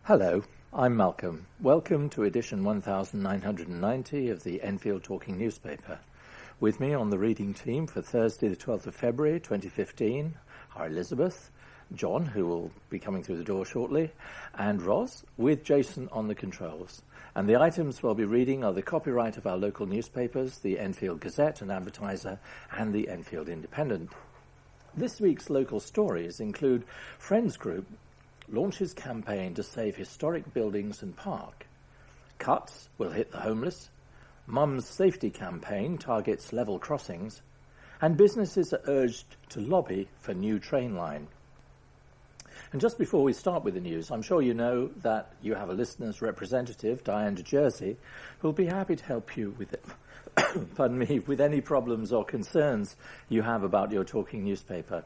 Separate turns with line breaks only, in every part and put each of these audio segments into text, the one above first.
Hello, I'm Malcolm. Welcome to edition 1990 of the Enfield Talking Newspaper. With me on the reading team for Thursday the 12th of February 2015 are Elizabeth, John, who will be coming through the door shortly, and Roz, with Jason on the controls. And the items we'll be reading are the copyright of our local newspapers, the Enfield Gazette and Advertiser, and the Enfield Independent. This week's local stories include Friends Group launches campaign to save historic buildings and park. Cuts will hit the homeless. Mum's safety campaign targets level crossings. And businesses are urged to lobby for new train line. And just before we start with the news, I'm sure you know that you have a listener's representative, Diane de Jersey, who will be happy to help you with it. Pardon me, with any problems or concerns you have about your talking newspaper.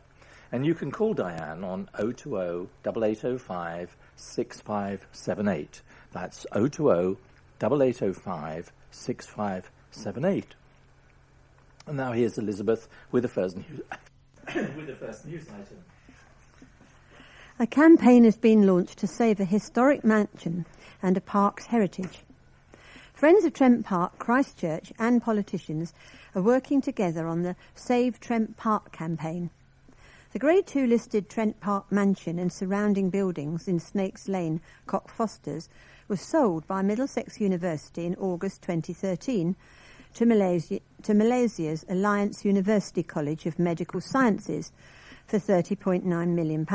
And you can call Diane on 020-8805-6578. That's 020-8805-6578. And now here's Elizabeth with the first news item.
A campaign has been launched to save a historic mansion and a park's heritage. Friends of Trent Park, Christchurch and politicians are working together on the Save Trent Park campaign. The Grade 2 listed Trent Park mansion and surrounding buildings in Snakes Lane, Cockfosters, was sold by Middlesex University in August 2013 to Malaysia's Alliance University College of Medical Sciences for £30.9 million.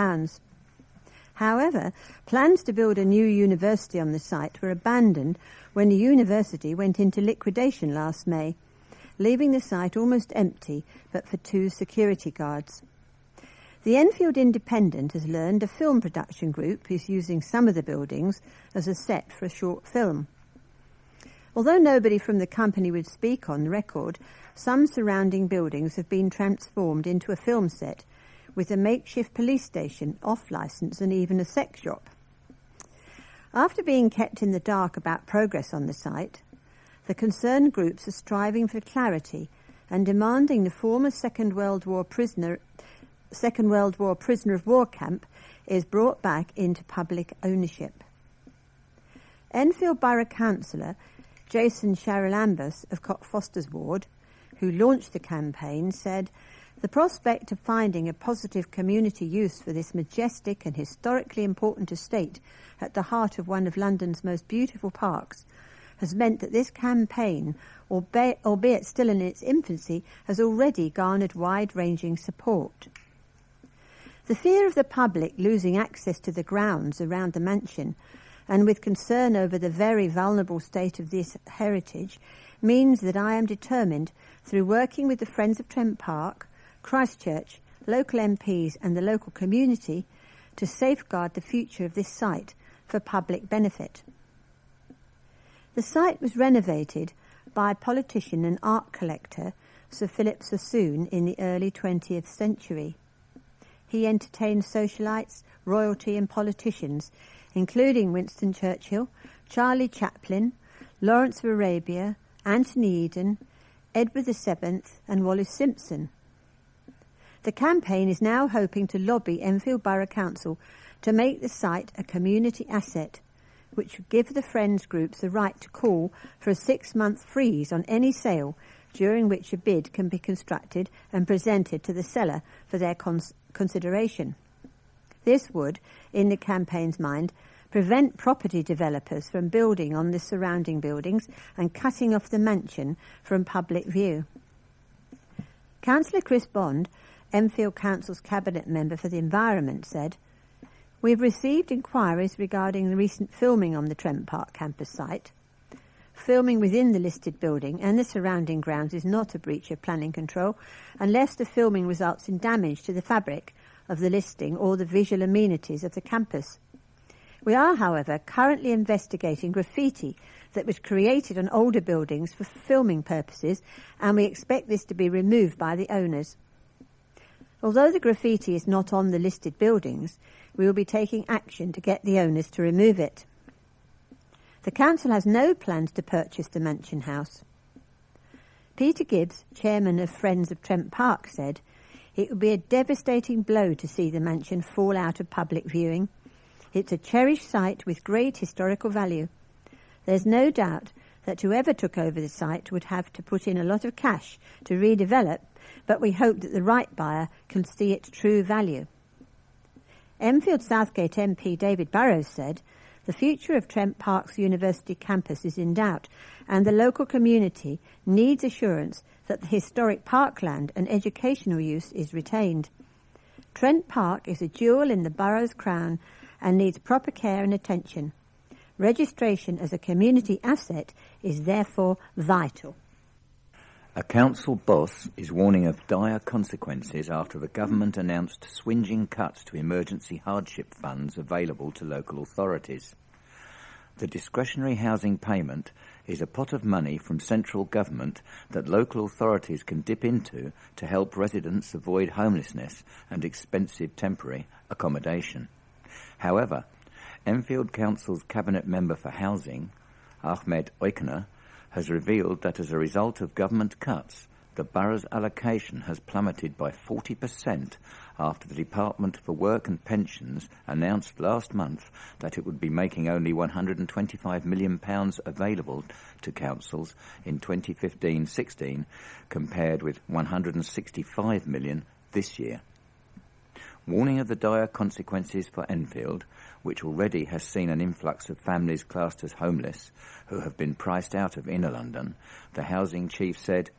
However, plans to build a new university on the site were abandoned when the university went into liquidation last May, leaving the site almost empty but for 2 security guards. The Enfield Independent has learned a film production group is using some of the buildings as a set for a short film. Although nobody from the company would speak on the record, some surrounding buildings have been transformed into a film set with a makeshift police station, off-licence and even a sex shop. After being kept in the dark about progress on the site, the concerned groups are striving for clarity and demanding the former Second World War prisoner of war camp is brought back into public ownership. Enfield Borough Councillor Jason Charalambous of Cockfosters Ward, who launched the campaign, said, "The prospect of finding a positive community use for this majestic and historically important estate at the heart of one of London's most beautiful parks has meant that this campaign, albeit still in its infancy, has already garnered wide-ranging support." The fear of the public losing access to the grounds around the mansion, and with concern over the very vulnerable state of this heritage, means that I am determined, through working with the Friends of Trent Park, Christchurch, local MPs and the local community, to safeguard the future of this site for public benefit. The site was renovated by politician and art collector Sir Philip Sassoon in the early 20th century. He entertained socialites, royalty and politicians, including Winston Churchill, Charlie Chaplin, Lawrence of Arabia, Anthony Eden, Edward VII and Wallis Simpson. The campaign is now hoping to lobby Enfield Borough Council to make the site a community asset, which would give the Friends groups the right to call for a 6-month freeze on any sale, during which a bid can be constructed and presented to the seller for their consideration. This would, in the campaign's mind, prevent property developers from building on the surrounding buildings and cutting off the mansion from public view. Councillor Chris Bond, Enfield Council's Cabinet Member for the Environment, said, "We've received inquiries regarding the recent filming on the Trent Park campus site. Filming within the listed building and the surrounding grounds is not a breach of planning control unless the filming results in damage to the fabric of the listing or the visual amenities of the campus. We are, however, currently investigating graffiti that was created on older buildings for filming purposes, and we expect this to be removed by the owners. Although the graffiti is not on the listed buildings, we will be taking action to get the owners to remove it. The council has no plans to purchase the mansion house." Peter Gibbs, chairman of Friends of Trent Park, said, "It would be a devastating blow to see the mansion fall out of public viewing. It's a cherished site with great historical value. There's no doubt that whoever took over the site would have to put in a lot of cash to redevelop, but we hope that the right buyer can see its true value. Enfield Southgate MP David Burrows said, "The future of Trent Park's university campus is in doubt, and the local community needs assurance that the historic parkland and educational use is retained. Trent Park is a jewel in the borough's crown and needs proper care and attention. Registration as a community asset is therefore vital."
A council boss is warning of dire consequences after the government announced swinging cuts to emergency hardship funds available to local authorities. The discretionary housing payment is a pot of money from central government that local authorities can dip into to help residents avoid homelessness and expensive temporary accommodation. However, Enfield Council's Cabinet Member for Housing, Ahmed Oykner, has revealed that as a result of government cuts, the borough's allocation has plummeted by 40% after the Department for Work and Pensions announced last month that it would be making only £125 million available to councils in 2015-16 compared with £165 million this year. Warning of the dire consequences for Enfield, which already has seen an influx of families classed as homeless who have been priced out of inner London, the housing chief said,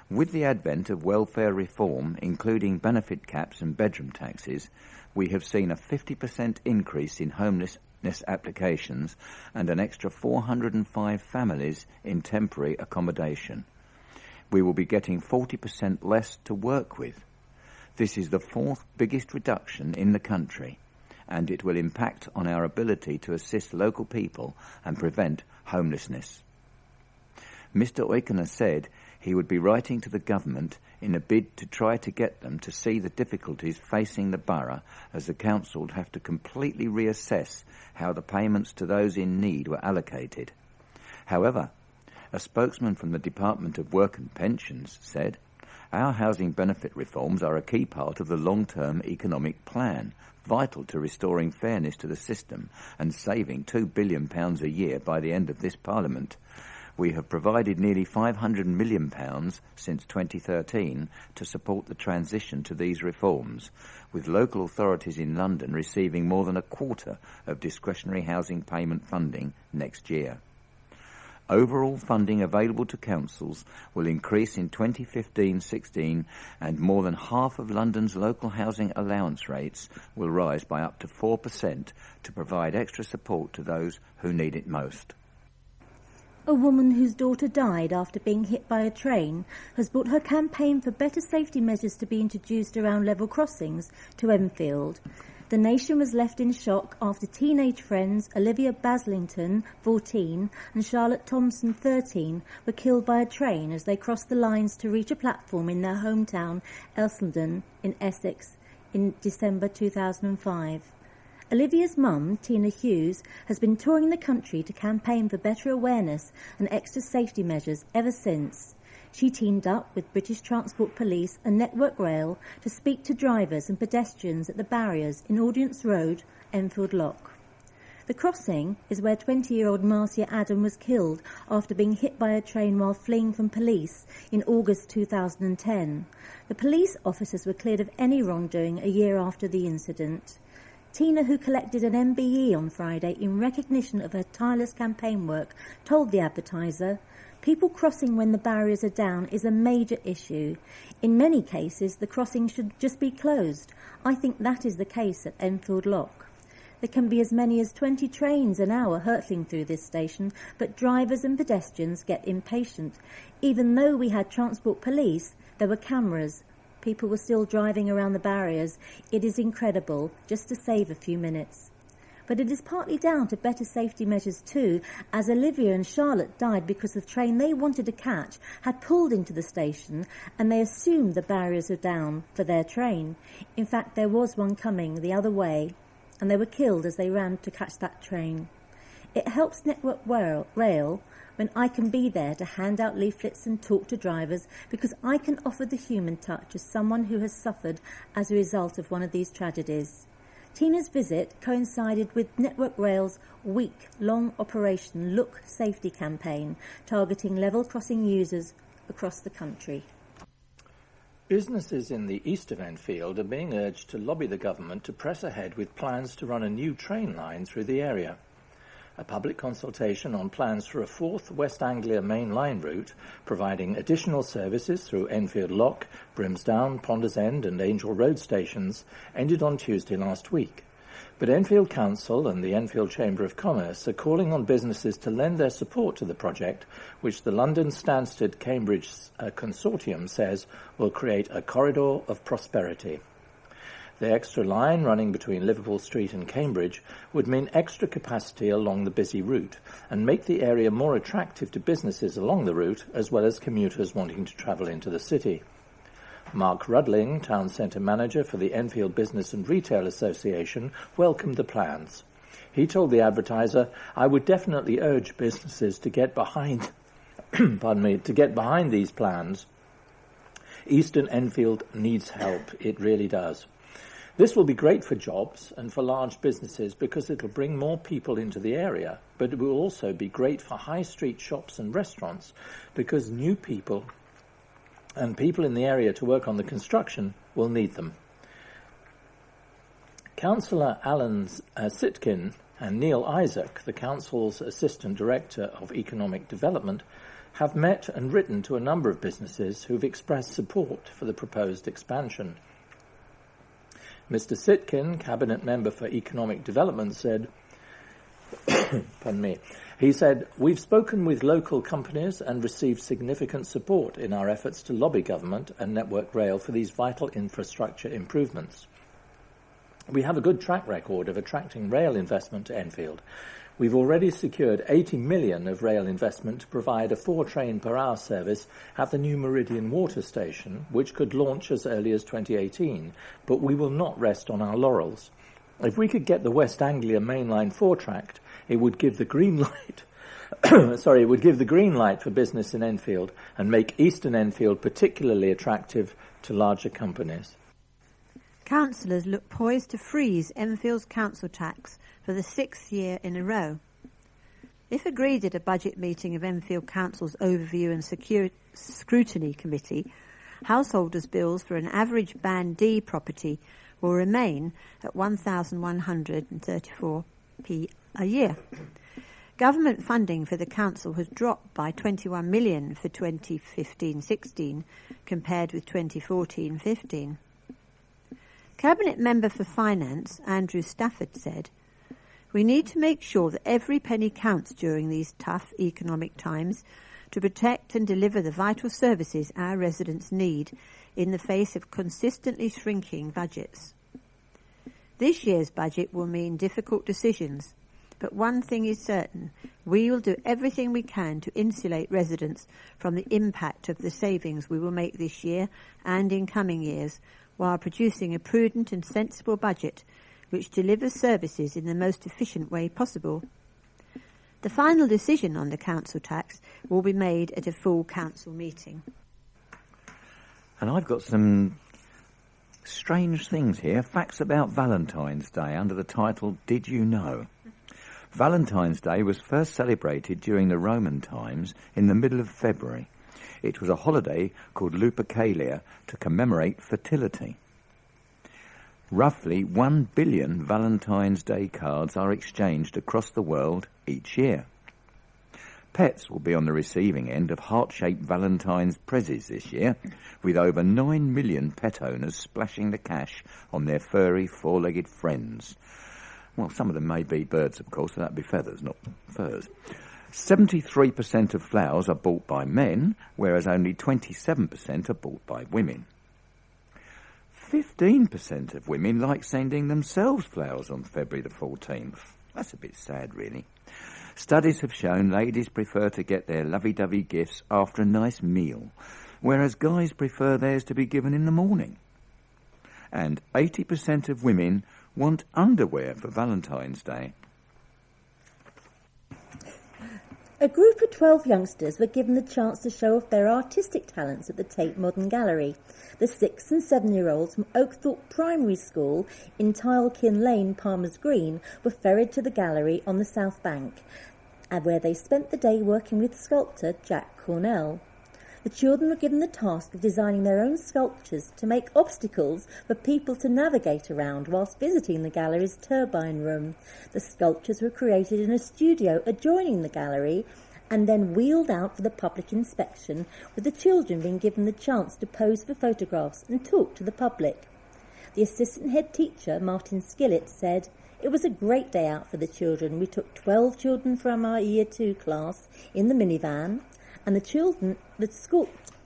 "With the advent of welfare reform, including benefit caps and bedroom taxes, we have seen a 50% increase in homelessness applications and an extra 405 families in temporary accommodation. We will be getting 40% less to work with. This is the fourth biggest reduction in the country, and it will impact on our ability to assist local people and prevent homelessness." Mr. Oykner said he would be writing to the government in a bid to try to get them to see the difficulties facing the borough, as the council would have to completely reassess how the payments to those in need were allocated. However, a spokesman from the Department of Work and Pensions said, "Our housing benefit reforms are a key part of the long-term economic plan, vital to restoring fairness to the system and saving £2 billion a year by the end of this Parliament. We have provided nearly £500 million since 2013 to support the transition to these reforms, with local authorities in London receiving more than a quarter of discretionary housing payment funding next year. Overall funding available to councils will increase in 2015-16, and more than half of London's local housing allowance rates will rise by up to 4% to provide extra support to those who need it most."
A woman whose daughter died after being hit by a train has brought her campaign for better safety measures to be introduced around level crossings to Enfield. The nation was left in shock after teenage friends Olivia Baslington, 14, and Charlotte Thompson, 13, were killed by a train as they crossed the lines to reach a platform in their hometown, Elsildon, in Essex, in December 2005. Olivia's mum, Tina Hughes, has been touring the country to campaign for better awareness and extra safety measures ever since. She teamed up with British Transport Police and Network Rail to speak to drivers and pedestrians at the barriers in Audience Road, Enfield Lock. The crossing is where 20-year-old Marcia Adam was killed after being hit by a train while fleeing from police in August 2010. The police officers were cleared of any wrongdoing a year after the incident. Tina, who collected an MBE on Friday in recognition of her tireless campaign work, told the Advertiser, "People crossing when the barriers are down is a major issue. In many cases, the crossing should just be closed. I think that is the case at Enfield Lock. There can be as many as 20 trains an hour hurtling through this station, but drivers and pedestrians get impatient. Even though we had Transport Police, there were cameras. People were still driving around the barriers. It is incredible, just to save a few minutes." But it is partly down to better safety measures too, as Olivia and Charlotte died because the train they wanted to catch had pulled into the station and they assumed the barriers were down for their train. In fact, there was one coming the other way, and they were killed as they ran to catch that train. It helps Network Rail when I can be there to hand out leaflets and talk to drivers, because I can offer the human touch as someone who has suffered as a result of one of these tragedies. Tina's visit coincided with Network Rail's week-long Operation Look Safety campaign, targeting level crossing users across the country.
Businesses in the east of Enfield are being urged to lobby the government to press ahead with plans to run a new train line through the area. A public consultation on plans for a fourth West Anglia main line route, providing additional services through Enfield Lock, Brimsdown, Ponders End and Angel Road stations, ended on Tuesday last week. But Enfield Council and the Enfield Chamber of Commerce are calling on businesses to lend their support to the project, which the London Stansted-Cambridge consortium says will create a corridor of prosperity. The extra line running between Liverpool Street and Cambridge would mean extra capacity along the busy route and make the area more attractive to businesses along the route as well as commuters wanting to travel into the city. Mark Rudling, Town Centre Manager for the Enfield Business and Retail Association, welcomed the plans. He told the Advertiser, "I would definitely urge businesses to get behind these plans. Eastern Enfield needs help. It really does. This will be great for jobs and for large businesses because it will bring more people into the area, but it will also be great for high street shops and restaurants because new people and people in the area to work on the construction will need them." Councillor Alan Sitkin and Neil Isaac, the Council's Assistant Director of Economic Development, have met and written to a number of businesses who've expressed support for the proposed expansion. Mr. Sitkin, Cabinet Member for Economic Development, said, pardon me, he said, "We've spoken with local companies and received significant support in our efforts to lobby government and Network Rail for these vital infrastructure improvements. We have a good track record of attracting rail investment to Enfield. We've already secured 80 million of rail investment to provide a 4-train-per-hour service at the new Meridian Water Station, which could launch as early as 2018, but we will not rest on our laurels. If we could get the West Anglia mainline 4-tracked, it would give the green light it would give the green light for business in Enfield and make Eastern Enfield particularly attractive to larger companies."
Councillors look poised to freeze Enfield's council tax for the 6th year in a row. If agreed at a budget meeting of Enfield Council's Overview and Scrutiny Committee, householders' bills for an average Band D property will remain at 1,134p a year. Government funding for the council has dropped by 21 million for 2015-16 compared with 2014-15. Cabinet Member for Finance, Andrew Stafford, said, "We need to make sure that every penny counts during these tough economic times to protect and deliver the vital services our residents need in the face of consistently shrinking budgets. This year's budget will mean difficult decisions, but one thing is certain, we will do everything we can to insulate residents from the impact of the savings we will make this year and in coming years, while producing a prudent and sensible budget which delivers services in the most efficient way possible. The final decision on the council tax will be made at a full council meeting."
And I've got some strange things here. Facts about Valentine's Day under the title, Did You Know? Valentine's Day was first celebrated during the Roman times in the middle of February. It was a holiday called Lupercalia to commemorate fertility. Roughly 1 billion Valentine's Day cards are exchanged across the world each year. Pets will be on the receiving end of heart-shaped Valentine's prezzies this year, with over 9 million pet owners splashing the cash on their furry, four-legged friends. Well, some of them may be birds, of course, so that'd be feathers, not furs. 73% of flowers are bought by men, whereas only 27% are bought by women. 15% of women like sending themselves flowers on February the 14th. That's a bit sad, really. Studies have shown ladies prefer to get their lovey-dovey gifts after a nice meal, whereas guys prefer theirs to be given in the morning. And 80% of women want underwear for Valentine's Day.
A group of 12 youngsters were given the chance to show off their artistic talents at the Tate Modern Gallery. The 6- and 7-year-olds from Oakthorpe Primary School in Tilekin Lane, Palmer's Green, were ferried to the gallery on the South Bank, where they spent the day working with sculptor Jack Cornell. The children were given the task of designing their own sculptures to make obstacles for people to navigate around whilst visiting the gallery's turbine room. The sculptures were created in a studio adjoining the gallery and then wheeled out for the public inspection, with the children being given the chance to pose for photographs and talk to the public. The assistant head teacher, Martin Skillett, said, "It was a great day out for the children. We took 12 children from our Year 2 class in the minivan, and the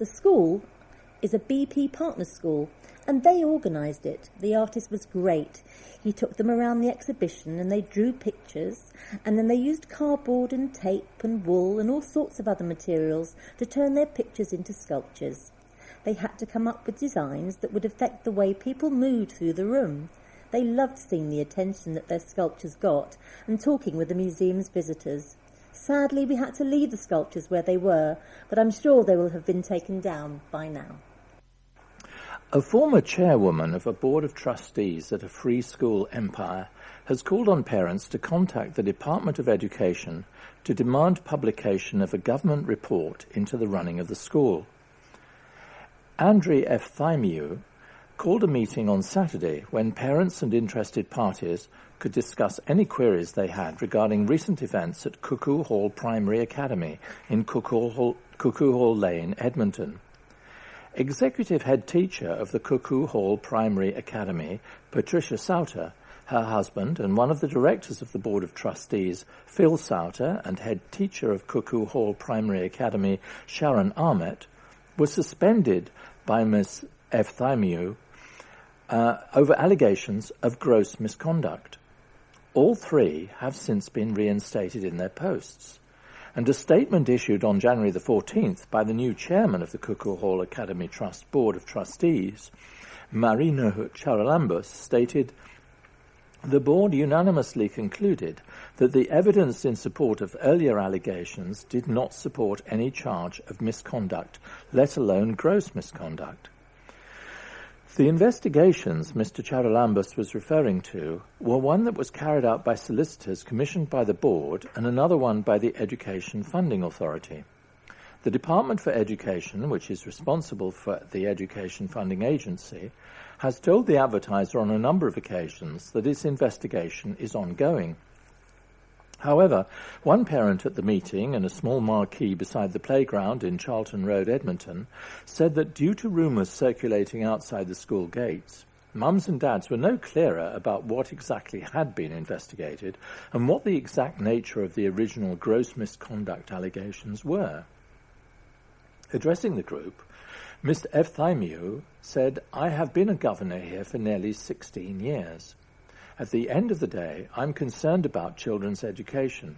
school is a BP partner school, and they organised it. The artist was great. He took them around the exhibition and they drew pictures, and then they used cardboard and tape and wool and all sorts of other materials to turn their pictures into sculptures. They had to come up with designs that would affect the way people moved through the room. They loved seeing the attention that their sculptures got and talking with the museum's visitors. Sadly, we had to leave the sculptures where they were, but I'm sure they will have been taken down by now."
A former chairwoman of a board of trustees at a free school empire has called on parents to contact the Department of Education to demand publication of a government report into the running of the school. Andri F. Thymiu called a meeting on Saturday when parents and interested parties could discuss any queries they had regarding recent events at Cuckoo Hall Primary Academy in Cuckoo Hall Lane, Edmonton. Executive head teacher of the Cuckoo Hall Primary Academy, Patricia Sauter, her husband, and one of the directors of the Board of Trustees, Phil Sauter, and head teacher of Cuckoo Hall Primary Academy, Sharon Armett, were suspended by Ms. F. Thymiu over allegations of gross misconduct. All three have since been reinstated in their posts, and a statement issued on January the 14th by the new chairman of the Cuckoo Hall Academy Trust Board of Trustees, Marina Charalambos, stated, "The board unanimously concluded that the evidence in support of earlier allegations did not support any charge of misconduct, let alone gross misconduct." The investigations Mr. Charalambos was referring to were one that was carried out by solicitors commissioned by the board and another one by the Education Funding Authority. The Department for Education, which is responsible for the Education Funding Agency, has told the Advertiser on a number of occasions that its investigation is ongoing. However, one parent at the meeting in a small marquee beside the playground in Charlton Road, Edmonton, said that due to rumours circulating outside the school gates, mums and dads were no clearer about what exactly had been investigated and what the exact nature of the original gross misconduct allegations were. Addressing the group, Mr. F. Thymiu said, "I have been a governor here for nearly 16 years. At the end of the day, I'm concerned about children's education.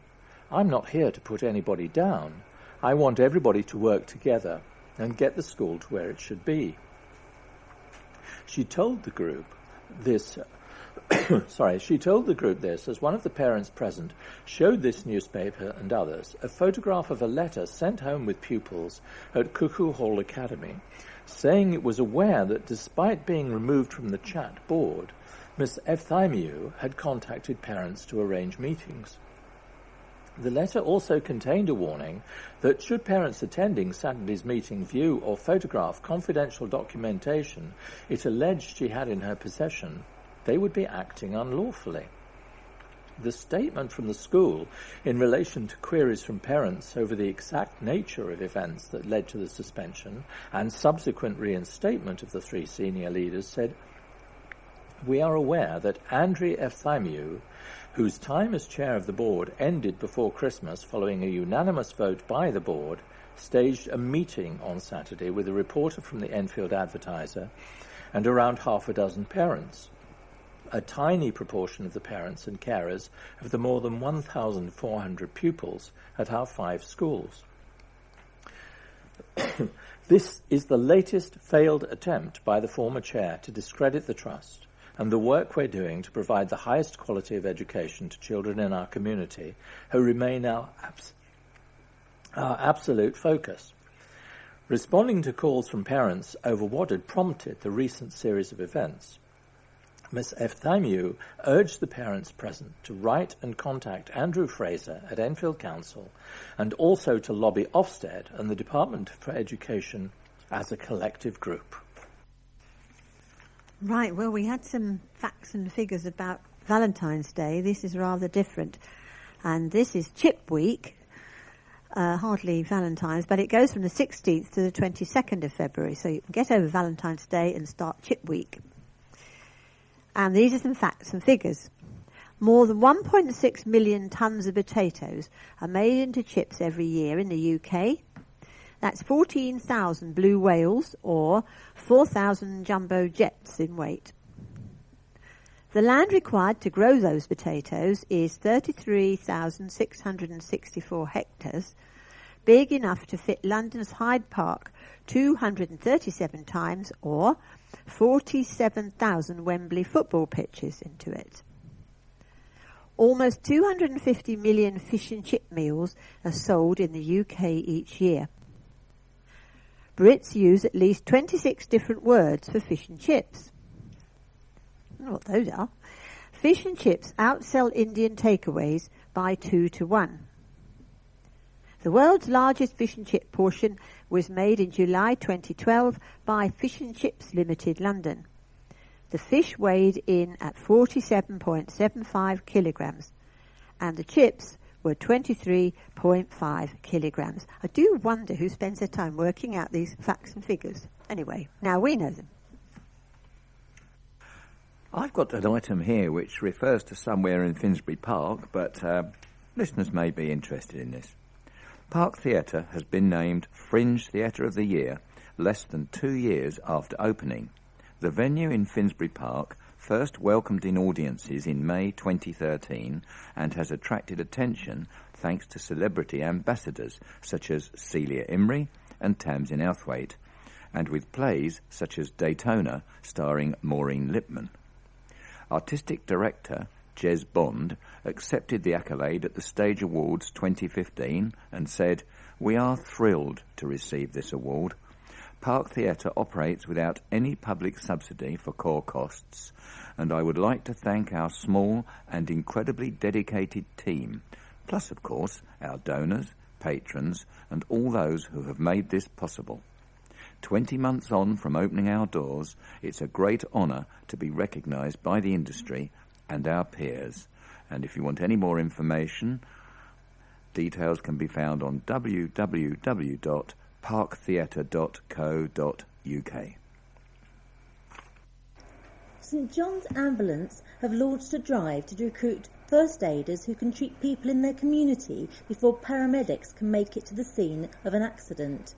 I'm not here to put anybody down. I want everybody to work together and get the school to where it should be." She told the group this as one of the parents present showed this newspaper and others a photograph of a letter sent home with pupils at Cuckoo Hall Academy, saying it was aware that despite being removed from the chat board, Ms. F. Thymiu had contacted parents to arrange meetings. The letter also contained a warning that should parents attending Saturday's meeting view or photograph confidential documentation it alleged she had in her possession, they would be acting unlawfully. The statement from the school in relation to queries from parents over the exact nature of events that led to the suspension and subsequent reinstatement of the three senior leaders said, "We are aware that Andri F. Thymiu, whose time as chair of the board ended before Christmas following a unanimous vote by the board, staged a meeting on Saturday with a reporter from the Enfield Advertiser and around half a dozen parents, a tiny proportion of the parents and carers of the more than 1,400 pupils at our 5 schools. This is the latest failed attempt by the former chair to discredit the trust and the work we're doing to provide the highest quality of education to children in our community who remain our our absolute focus. Responding to calls from parents over what had prompted the recent series of events, Miss Efthymiou urged the parents present to write and contact Andrew Fraser at Enfield Council and also to lobby Ofsted and the Department for Education as a collective group.
Right, well, we had some facts and figures about Valentine's Day. This is rather different. And this is Chip Week. Hardly Valentine's, but it goes from the 16th to the 22nd of February, so you can get over Valentine's Day and start Chip Week. And these are some facts and figures. More than 1.6 million tonnes of potatoes are made into chips every year in the UK. That's 14,000 blue whales or 4,000 jumbo jets in weight. The land required to grow those potatoes is 33,664 hectares, big enough to fit London's Hyde Park 237 times or 47,000 Wembley football pitches into it. Almost 250 million fish and chip meals are sold in the UK each year. Brits use at least 26 different words for fish and chips. I don't know what those are. Fish and chips outsell Indian takeaways by 2 to 1. The world's largest fish and chip portion was made in July 2012 by Fish and Chips Limited, London. The fish weighed in at 47.75 kilograms, and the chips were 23.5 kilograms. I do wonder who spends their time working out these facts and figures. Anyway, now we know them.
I've got an item here which refers to somewhere in Finsbury Park, but listeners may be interested in this. Park Theatre has been named Fringe Theatre of the Year less than 2 years after opening. The venue in Finsbury Park first welcomed in audiences in May 2013 and has attracted attention thanks to celebrity ambassadors such as Celia Imrie and Tamsin Outhwaite, and with plays such as Daytona starring Maureen Lipman. Artistic director Jez Bond accepted the accolade at the Stage Awards 2015 and said, "We are thrilled to receive this award. Park Theatre operates without any public subsidy for core costs, and I would like to thank our small and incredibly dedicated team, plus, of course, our donors, patrons, and all those who have made this possible. 20 months on from opening our doors, it's a great honour to be recognised by the industry and our peers." And if you want any more information, details can be found on www.parktheatre.co.uk.
St John's Ambulance have launched a drive to recruit first aiders who can treat people in their community before paramedics can make it to the scene of an accident.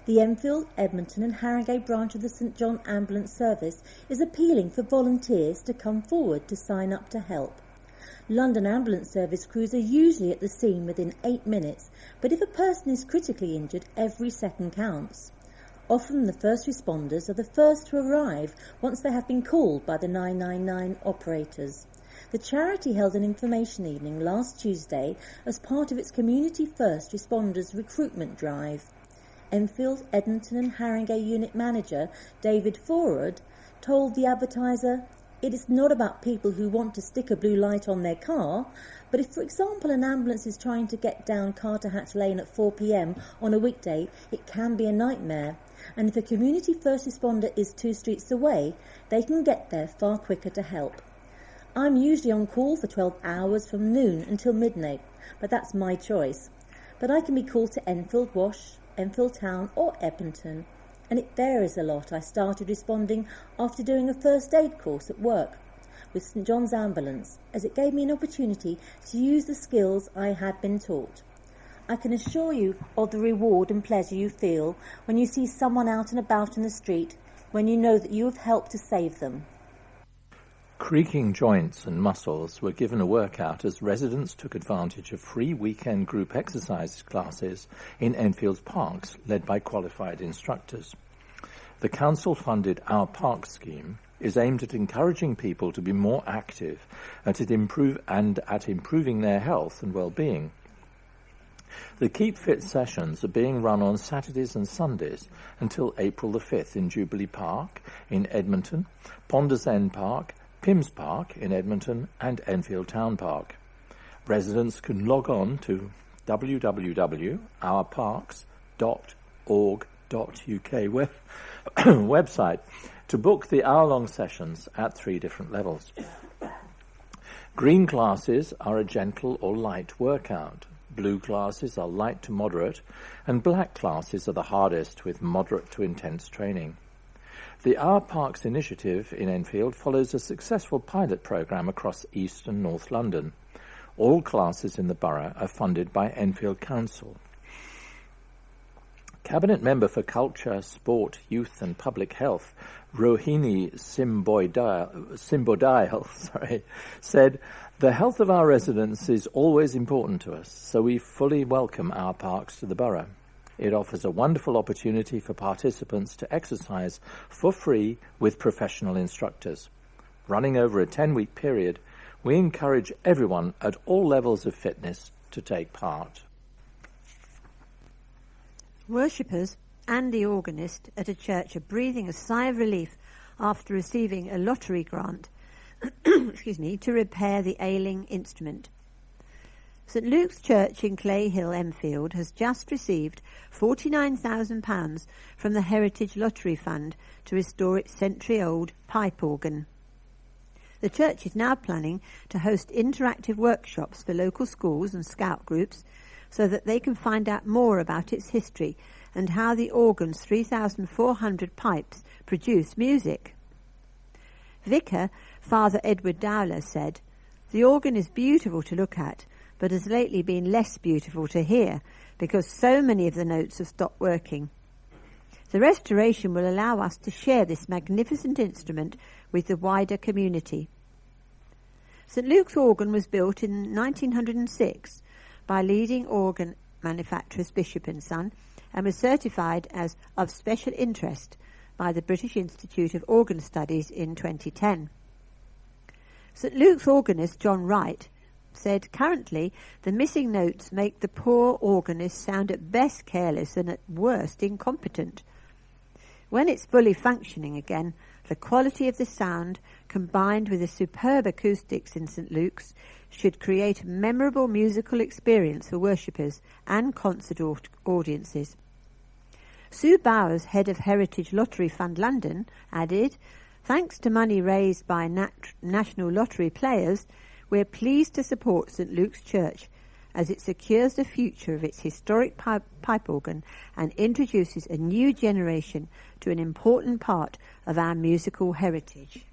The Enfield, Edmonton and Haringey branch of the St John Ambulance Service is appealing for volunteers to come forward to sign up to help. London Ambulance Service crews are usually at the scene within 8 minutes, but if a person is critically injured, every second counts. Often the first responders are the first to arrive once they have been called by the 999 operators. The charity held an information evening last Tuesday as part of its Community First Responders recruitment drive. Enfield, Edmonton and Haringey Unit Manager David Forward told the Advertiser, "It is not about people who want to stick a blue light on their car, but if, for example, an ambulance is trying to get down Carter Hatch Lane at 4 p.m. on a weekday, it can be a nightmare. And if a community first responder is 2 streets away, they can get there far quicker to help. I'm usually on call for 12 hours from noon until midnight, but that's my choice. But I can be called to Enfield Wash, Enfield Town or Edmonton, and it varies a lot. I started responding after doing a first aid course at work with St John's Ambulance, as it gave me an opportunity to use the skills I had been taught. I can assure you of the reward and pleasure you feel when you see someone out and about in the street, when you know that you have helped to save them."
Creaking joints and muscles were given a workout as residents took advantage of free weekend group exercise classes in Enfield's parks, led by qualified instructors. The council-funded Our Park scheme is aimed at encouraging people to be more active and at improving their health and well-being. The Keep Fit sessions are being run on Saturdays and Sundays until April the 5th in Jubilee Park in Edmonton, Ponders End Park, Pims Park in Edmonton, and Enfield Town Park. Residents can log on to www.ourparks.org.uk website to book the hour-long sessions at 3 different levels. Green classes are a gentle or light workout. Blue classes are light to moderate, and black classes are the hardest with moderate to intense training. The Our Parks initiative in Enfield follows a successful pilot programme across East and North London. All classes in the borough are funded by Enfield Council. Cabinet Member for Culture, Sport, Youth and Public Health, Rohini Simbodile, said, "The health of our residents is always important to us, so we fully welcome Our Parks to the borough. It offers a wonderful opportunity for participants to exercise for free with professional instructors. Running over a 10-week period, we encourage everyone at all levels of fitness to take part."
Worshippers and the organist at a church are breathing a sigh of relief after receiving a lottery grant to repair the ailing instrument. St Luke's Church in Clay Hill, Enfield, has just received £49,000 from the Heritage Lottery Fund to restore its century-old pipe organ. The church is now planning to host interactive workshops for local schools and scout groups so that they can find out more about its history and how the organ's 3,400 pipes produce music. Vicar Father Edward Dowler said, "The organ is beautiful to look at, but has lately been less beautiful to hear because so many of the notes have stopped working. The restoration will allow us to share this magnificent instrument with the wider community." St Luke's organ was built in 1906 by leading organ manufacturers Bishop & Son and was certified as of special interest by the British Institute of Organ Studies in 2010. St Luke's organist John Wright said, "Currently, the missing notes make the poor organist sound at best careless and at worst incompetent. When it's fully functioning again, the quality of the sound, combined with the superb acoustics in St Luke's, should create a memorable musical experience for worshippers and concert audiences." Sue Bowers, head of Heritage Lottery Fund London, added, "Thanks to money raised by National Lottery players, we're pleased to support St Luke's Church as it secures the future of its historic pipe organ and introduces a new generation to an important part of our musical heritage."